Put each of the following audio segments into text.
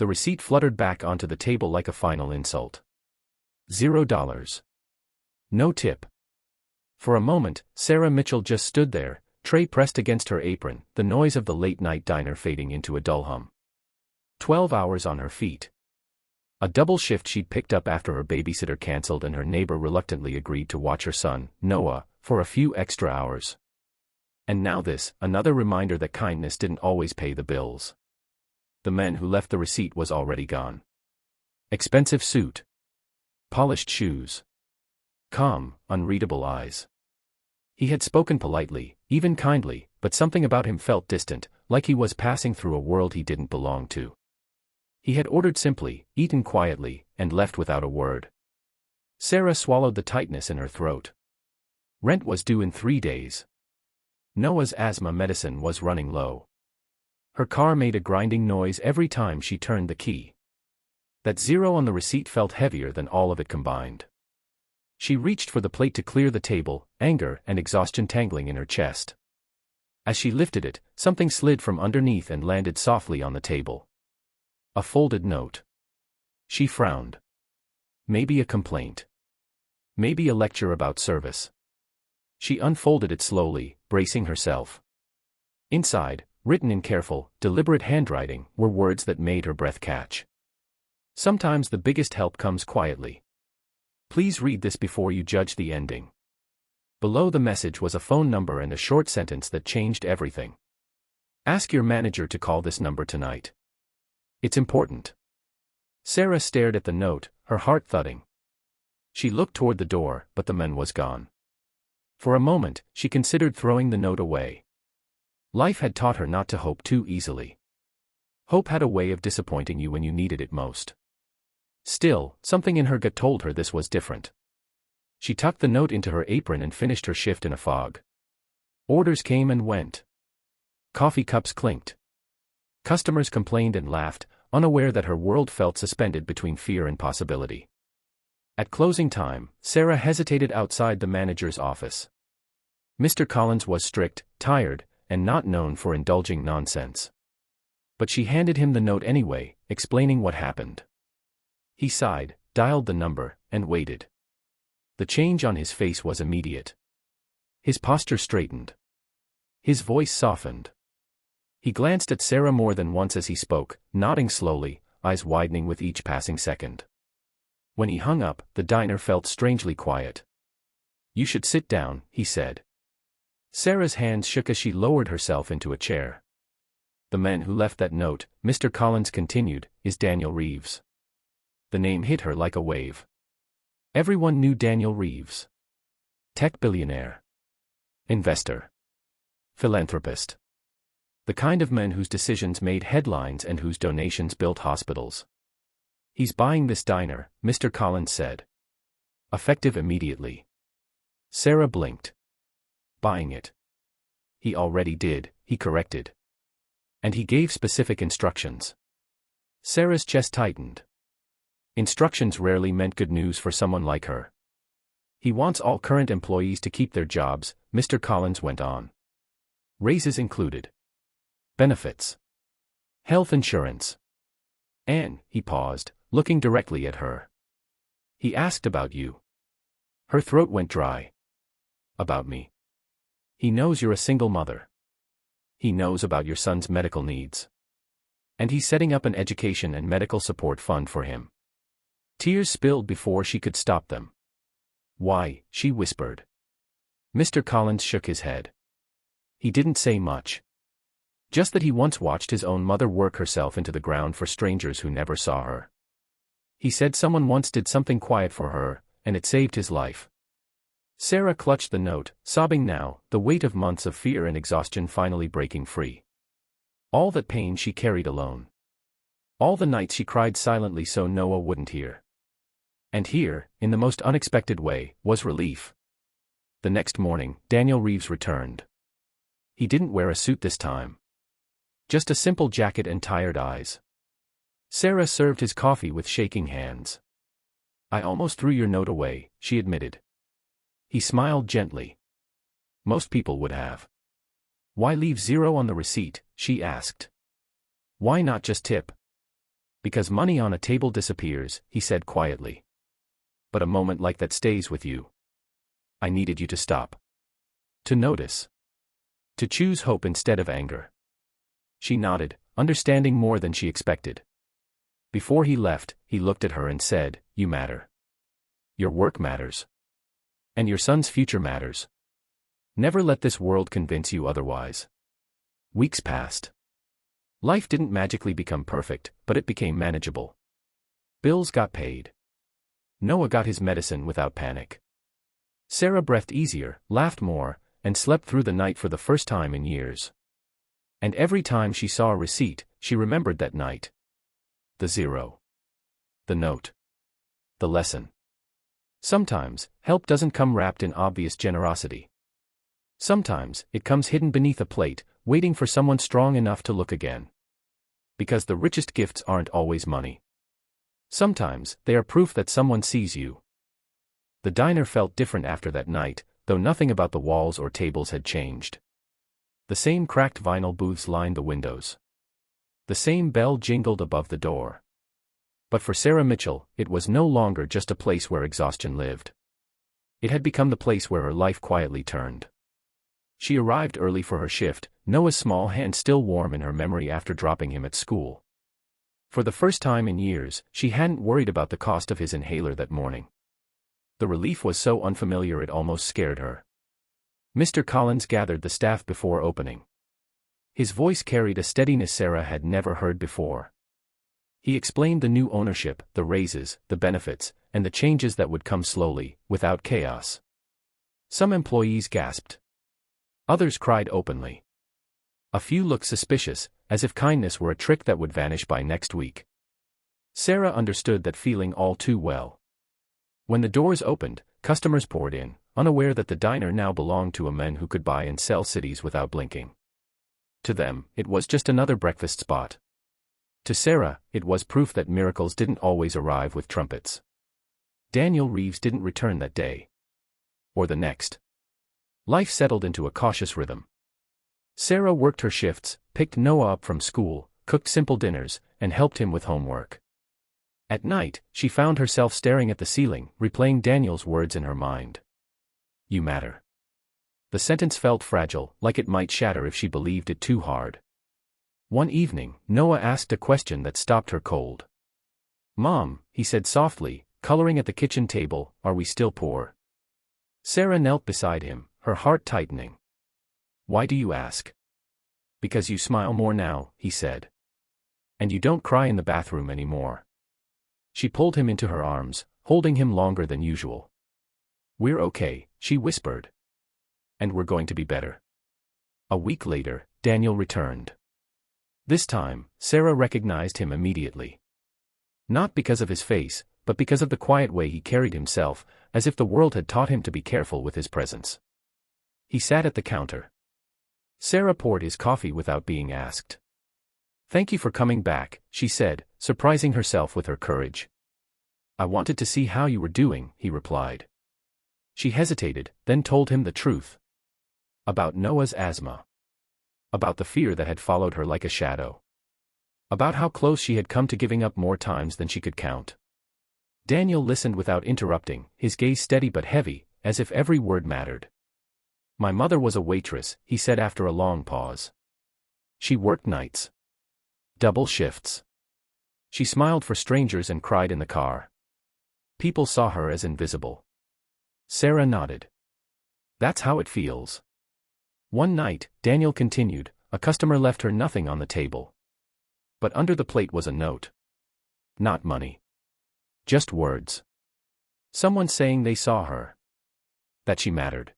The receipt fluttered back onto the table like a final insult. $0. No tip. For a moment, Sarah Mitchell just stood there, tray pressed against her apron, the noise of the late-night diner fading into a dull hum. 12 hours on her feet. A double shift she'd picked up after her babysitter canceled and her neighbor reluctantly agreed to watch her son, Noah, for a few extra hours. And now this, another reminder that kindness didn't always pay the bills. The man who left the receipt was already gone. Expensive suit. Polished shoes. Calm, unreadable eyes. He had spoken politely, even kindly, but something about him felt distant, like he was passing through a world he didn't belong to. He had ordered simply, eaten quietly, and left without a word. Sarah swallowed the tightness in her throat. Rent was due in 3 days. Noah's asthma medicine was running low. Her car made a grinding noise every time she turned the key. That $0 on the receipt felt heavier than all of it combined. She reached for the plate to clear the table, anger and exhaustion tangling in her chest. As she lifted it, something slid from underneath and landed softly on the table. A folded note. She frowned. Maybe a complaint. Maybe a lecture about service. She unfolded it slowly, bracing herself. Inside, written in careful, deliberate handwriting, were words that made her breath catch. Sometimes the biggest help comes quietly. Please read this before you judge the ending. Below the message was a phone number and a short sentence that changed everything. Ask your manager to call this number tonight. It's important. Sarah stared at the note, her heart thudding. She looked toward the door, but the man was gone. For a moment, she considered throwing the note away. Life had taught her not to hope too easily. Hope had a way of disappointing you when you needed it most. Still, something in her gut told her this was different. She tucked the note into her apron and finished her shift in a fog. Orders came and went. Coffee cups clinked. Customers complained and laughed, unaware that her world felt suspended between fear and possibility. At closing time, Sarah hesitated outside the manager's office. Mr. Collins was strict, tired, and not known for indulging nonsense. But she handed him the note anyway, explaining what happened. He sighed, dialed the number, and waited. The change on his face was immediate. His posture straightened. His voice softened. He glanced at Sarah more than once as he spoke, nodding slowly, eyes widening with each passing second. When he hung up, the diner felt strangely quiet. You should sit down, he said. Sarah's hands shook as she lowered herself into a chair. The man who left that note, Mr. Collins continued, is Daniel Reeves. The name hit her like a wave. Everyone knew Daniel Reeves. Tech billionaire. Investor. Philanthropist. The kind of man whose decisions made headlines and whose donations built hospitals. He's buying this diner, Mr. Collins said. Effective immediately. Sarah blinked. Buying it. He already did, he corrected. And he gave specific instructions. Sarah's chest tightened. Instructions rarely meant good news for someone like her. He wants all current employees to keep their jobs, Mr. Collins went on. Raises included. Benefits. Health insurance. And, he paused, looking directly at her. He asked about you. Her throat went dry. About me. He knows you're a single mother. He knows about your son's medical needs. And he's setting up an education and medical support fund for him. Tears spilled before she could stop them. Why, she whispered. Mr. Collins shook his head. He didn't say much. Just that he once watched his own mother work herself into the ground for strangers who never saw her. He said someone once did something quiet for her, and it saved his life. Sarah clutched the note, sobbing now, the weight of months of fear and exhaustion finally breaking free. All that pain she carried alone. All the nights she cried silently so Noah wouldn't hear. And here, in the most unexpected way, was relief. The next morning, Daniel Reeves returned. He didn't wear a suit this time. Just a simple jacket and tired eyes. Sarah served his coffee with shaking hands. I almost threw your note away, she admitted. He smiled gently. Most people would have. Why leave $0 on the receipt, she asked. Why not just tip? Because money on a table disappears, he said quietly. But a moment like that stays with you. I needed you to stop. To notice. To choose hope instead of anger. She nodded, understanding more than she expected. Before he left, he looked at her and said, "You matter. Your work matters. And your son's future matters. Never let this world convince you otherwise." Weeks passed. Life didn't magically become perfect, but it became manageable. Bills got paid. Noah got his medicine without panic. Sarah breathed easier, laughed more, and slept through the night for the first time in years. And every time she saw a receipt, she remembered that night. The zero. The note. The lesson. Sometimes, help doesn't come wrapped in obvious generosity. Sometimes, it comes hidden beneath a plate, waiting for someone strong enough to look again. Because the richest gifts aren't always money. Sometimes, they are proof that someone sees you. The diner felt different after that night, though nothing about the walls or tables had changed. The same cracked vinyl booths lined the windows. The same bell jingled above the door. But for Sarah Mitchell, it was no longer just a place where exhaustion lived. It had become the place where her life quietly turned. She arrived early for her shift, Noah's small hand still warm in her memory after dropping him at school. For the first time in years, she hadn't worried about the cost of his inhaler that morning. The relief was so unfamiliar it almost scared her. Mr. Collins gathered the staff before opening. His voice carried a steadiness Sarah had never heard before. He explained the new ownership, the raises, the benefits, and the changes that would come slowly, without chaos. Some employees gasped. Others cried openly. A few looked suspicious, as if kindness were a trick that would vanish by next week. Sarah understood that feeling all too well. When the doors opened, customers poured in, unaware that the diner now belonged to a man who could buy and sell cities without blinking. To them, it was just another breakfast spot. To Sarah, it was proof that miracles didn't always arrive with trumpets. Daniel Reeves didn't return that day. Or the next. Life settled into a cautious rhythm. Sarah worked her shifts, picked Noah up from school, cooked simple dinners, and helped him with homework. At night, she found herself staring at the ceiling, replaying Daniel's words in her mind. You matter. The sentence felt fragile, like it might shatter if she believed it too hard. One evening, Noah asked a question that stopped her cold. "Mom," he said softly, coloring at the kitchen table, "are we still poor?" Sarah knelt beside him, her heart tightening. "Why do you ask?" "Because you smile more now," he said. "And you don't cry in the bathroom anymore." She pulled him into her arms, holding him longer than usual. "We're okay," she whispered. "And we're going to be better." A week later, Daniel returned. This time, Sarah recognized him immediately. Not because of his face, but because of the quiet way he carried himself, as if the world had taught him to be careful with his presence. He sat at the counter. Sarah poured his coffee without being asked. "Thank you for coming back," she said, surprising herself with her courage. "I wanted to see how you were doing," he replied. She hesitated, then told him the truth. About Noah's asthma. About the fear that had followed her like a shadow. About how close she had come to giving up more times than she could count. Daniel listened without interrupting, his gaze steady but heavy, as if every word mattered. "My mother was a waitress," he said after a long pause. "She worked nights. Double shifts. She smiled for strangers and cried in the car. People saw her as invisible." Sarah nodded. "That's how it feels." One night, Daniel continued, a customer left her nothing on the table. But under the plate was a note. Not money. Just words. Someone saying they saw her. That she mattered.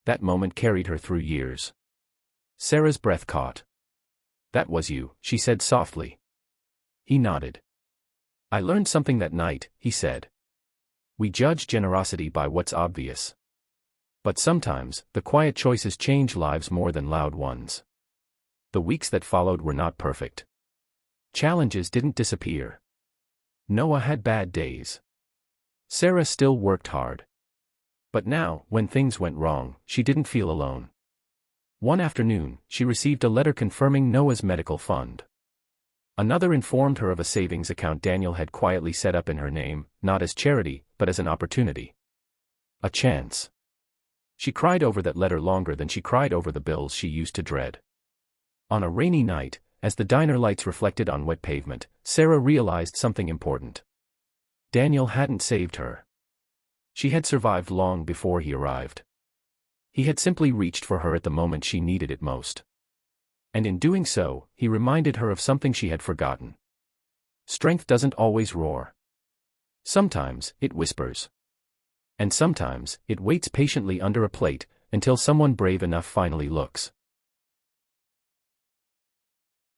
That moment carried her through years. Sarah's breath caught. "That was you," she said softly. He nodded. "I learned something that night," he said. "We judge generosity by what's obvious. But sometimes, the quiet choices change lives more than loud ones." The weeks that followed were not perfect. Challenges didn't disappear. Noah had bad days. Sarah still worked hard. But now, when things went wrong, she didn't feel alone. One afternoon, she received a letter confirming Noah's medical fund. Another informed her of a savings account Daniel had quietly set up in her name, not as charity, but as an opportunity. A chance. She cried over that letter longer than she cried over the bills she used to dread. On a rainy night, as the diner lights reflected on wet pavement, Sarah realized something important. Daniel hadn't saved her. She had survived long before he arrived. He had simply reached for her at the moment she needed it most. And in doing so, he reminded her of something she had forgotten. Strength doesn't always roar. Sometimes, it whispers. And sometimes, it waits patiently under a plate, until someone brave enough finally looks.